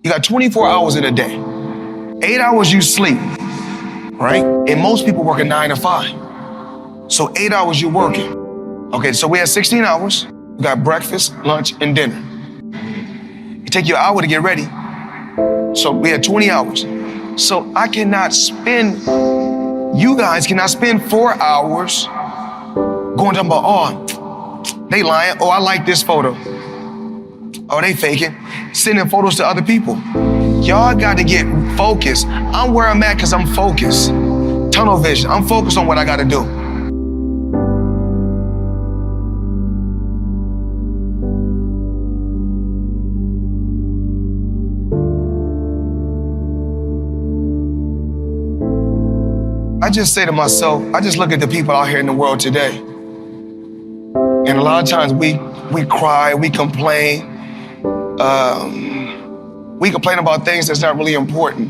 You got 24 hours in a day. 8 hours you sleep, right? And most people work a 9 to 5. So 8 hours you're working. Okay, so we had 16 hours. We got breakfast, lunch, and dinner. It take you an hour to get ready. So we had 20 hours. So I cannot spend, you guys cannot spend 4 hours going talking about, oh, they lying. Oh, I like this photo. Oh, they faking. Sending photos to other people. Y'all got to get focused. I'm where I'm at because I'm focused. Tunnel vision. I'm focused on what I got to do. I just say to myself, I just look at the people out here in the world today. And a lot of times we cry, we complain. We complain about things that's not really important.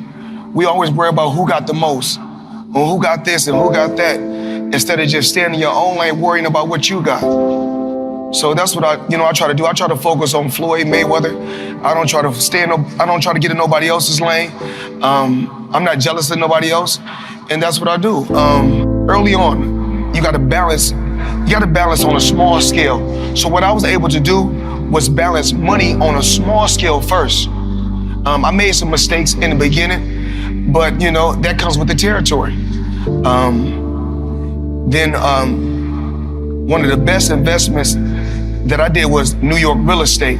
We always worry about who got the most, or who got this and who got that, instead of just staying in your own lane worrying about what you got. So that's what I try to do. I try to focus on Floyd Mayweather. I don't try to get in nobody else's lane. I'm not jealous of nobody else. And that's what I do. Early on, you gotta balance on a small scale. So what I was able to do was balance money on a small scale first. I made some mistakes in the beginning, but that comes with the territory. Then one of the best investments that I did was New York real estate.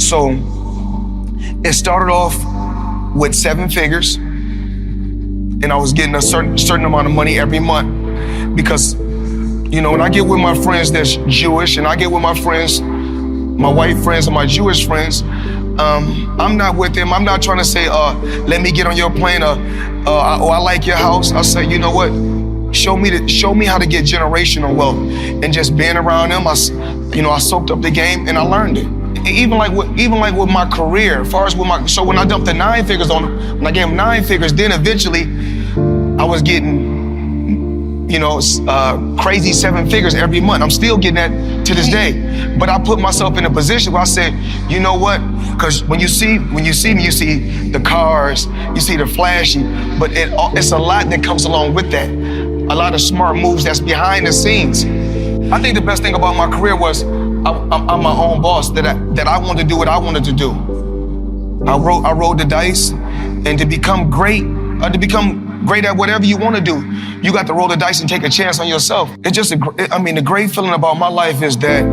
So it started off with 7 figures. And I was getting a certain amount of money every month because, when I get with my friends that's Jewish and I get with my friends, my white friends and my Jewish friends, I'm not with them. I'm not trying to say, let me get on your plane or I like your house. I say, you know what? Show me how to get generational wealth. And just being around them, I soaked up the game and I learned it. Even like with my career, as far as so when I dumped the 9 figures on them, when I gave them 9 figures, then eventually I was getting, crazy 7 figures every month. I'm still getting that to this day. But I put myself in a position where I said, you know what? Because when you see me, you see the cars, you see the flashy, but it's a lot that comes along with that. A lot of smart moves that's behind the scenes. I think the best thing about my career was I'm my own boss, that I wanted to do what I wanted to do. I rolled the dice, and to become great at whatever you want to do, you got to roll the dice and take a chance on yourself. It's just the great feeling about my life is that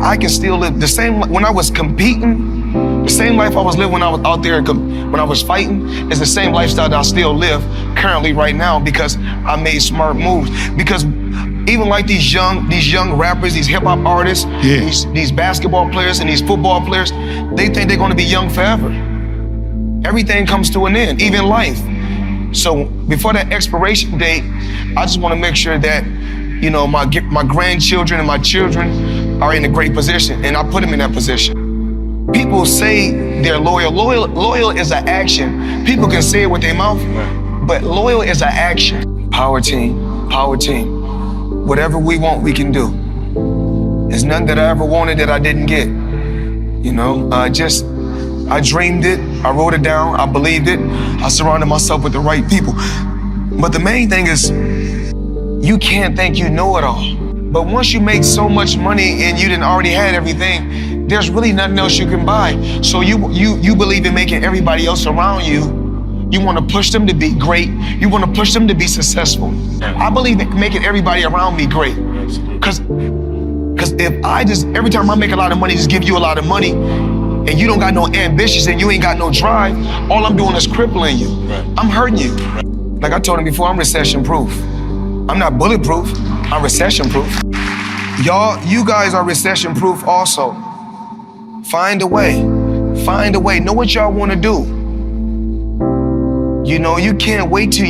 I can still live the same, when I was competing, the same life I was living when I was out there, when I was fighting, is the same lifestyle that I still live currently right now because I made smart moves. Because even like these young rappers, these hip hop artists, these basketball players and these football players, they think they're gonna be young forever. Everything comes to an end, even life. So before that expiration date, I just wanna make sure that, my grandchildren and my children are in a great position, and I put them in that position. People say they're loyal. Loyal is an action. People can say it with their mouth, but loyal is an action. Power team. Whatever we want, we can do. There's nothing that I ever wanted that I didn't get. I dreamed it, I wrote it down, I believed it, I surrounded myself with the right people. But the main thing is, you can't think you know it all. But once you make so much money and you didn't already had everything, there's really nothing else you can buy. So you believe in making everybody else around you. You want to push them to be great. You want to push them to be successful. I believe in making everybody around me great. Because if every time I make a lot of money, just give you a lot of money, and you don't got no ambitions and you ain't got no drive, all I'm doing is crippling you. I'm hurting you. Like I told him before, I'm recession proof. I'm not bulletproof, I'm recession proof. You guys are recession proof also. Find a way, know what y'all want to do. You can't wait till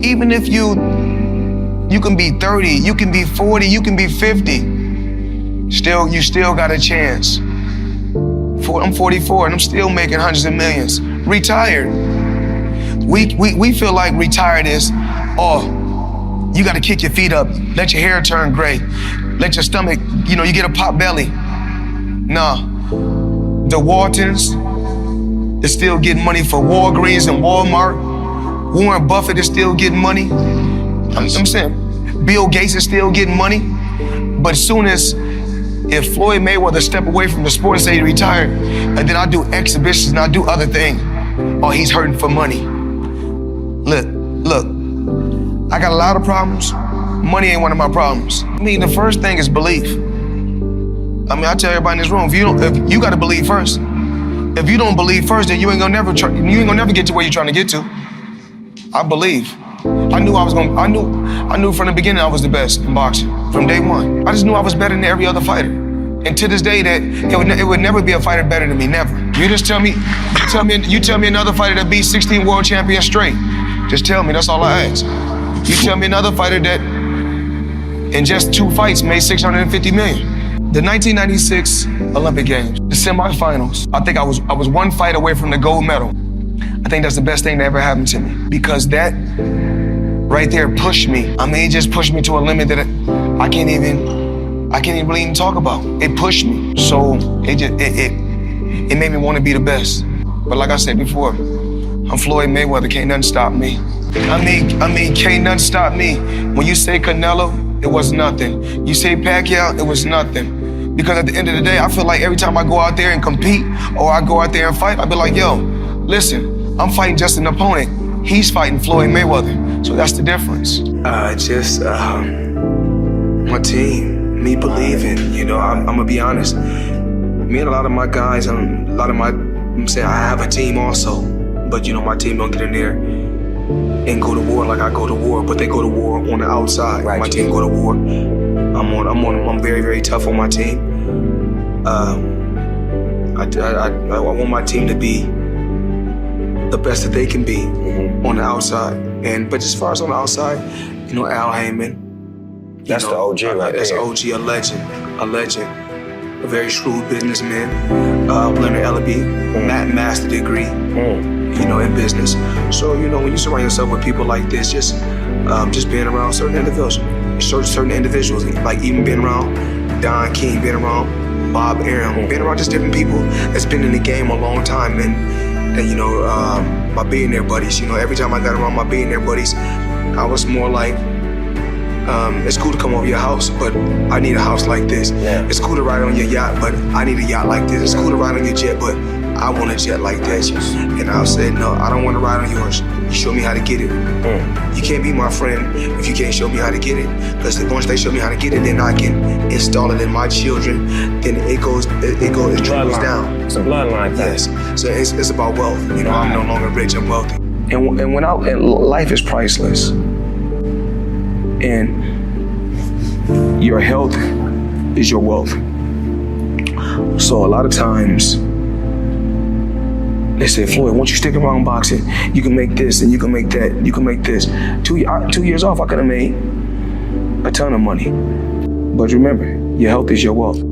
even if you can be 30, you can be 40, you can be 50. You still got a chance. I'm 44 and I'm still making hundreds of millions. Retired. We feel like retired is, you got to kick your feet up, let your hair turn gray, let your stomach, you get a pot belly. Nah, the Waltons, is still getting money for Walgreens and Walmart. Warren Buffett is still getting money. I'm saying, Bill Gates is still getting money. But as soon as, if Floyd Mayweather step away from the sport and say he retired, and then I do exhibitions and I do other things, oh, he's hurting for money. Look, I got a lot of problems. Money ain't one of my problems. I mean, the first thing is belief. I mean, I tell everybody in this room, if you gotta believe first. If you don't believe first, then you ain't gonna never get to where you're trying to get to. I believe. I knew from the beginning I was the best in boxing, from day one. I just knew I was better than every other fighter. And to this day, that it would never be a fighter better than me, never. You just tell me another fighter that beat 16 world champions straight. Just tell me, that's all I ask. You tell me another fighter that in just 2 fights made $650 million. The 1996 Olympic Games, the semifinals, I think I was 1 fight away from the gold medal. I think that's the best thing that ever happened to me, because that right there pushed me. I mean, it just pushed me to a limit that I can't even really even talk about. It pushed me. So it made me want to be the best. But like I said before, I'm Floyd Mayweather, can't nothing stop me. I mean, can't nothing stop me. When you say Canelo, it was nothing. You say Pacquiao, it was nothing. Because at the end of the day, I feel like every time I go out there and compete, or I go out there and fight, I be like, yo, listen, I'm fighting just an opponent. He's fighting Floyd Mayweather. So that's the difference. My team, me believing, you know, I'm gonna be honest. Me and a lot of my guys, I'm saying I have a team also, but you know, my team don't get in there and go to war like I go to war, but they go to war on the outside. Right. My team go to war. I'm very, very tough on my team. I want my team to be the best that they can be on the outside. But as far as on the outside, you know, Al Heyman. That's the OG right there. That's OG, a legend. A very shrewd businessman. Leonard Ellaby, master degree, you know, in business. So, you know, when you surround yourself with people like this, just being around certain individuals, like even being around Don King, being around Bob Arum, being around just different people that's been in the game a long time, and you know, my billionaire buddies, you know, every time I got around my billionaire buddies, I was more like, it's cool to come over your house, but I need a house like this. Yeah. It's cool to ride on your yacht, but I need a yacht like this. It's cool to ride on your jet, but I want a jet like this. And I'll say, no, I don't want to ride on yours. You show me how to get it. You can't be my friend if you can't show me how to get it. Because once they show me how to get it, then I can install it in my children. Then it trickles down. It's a bloodline thing. Yes. So it's about wealth. You know, I'm no longer rich, I'm wealthy. And life is priceless. And your health is your wealth. So a lot of times, they say, Floyd, once you stick around boxing, you can make this and you can make that, you can make this. 2 years off, I could have made a ton of money. But remember, your health is your wealth.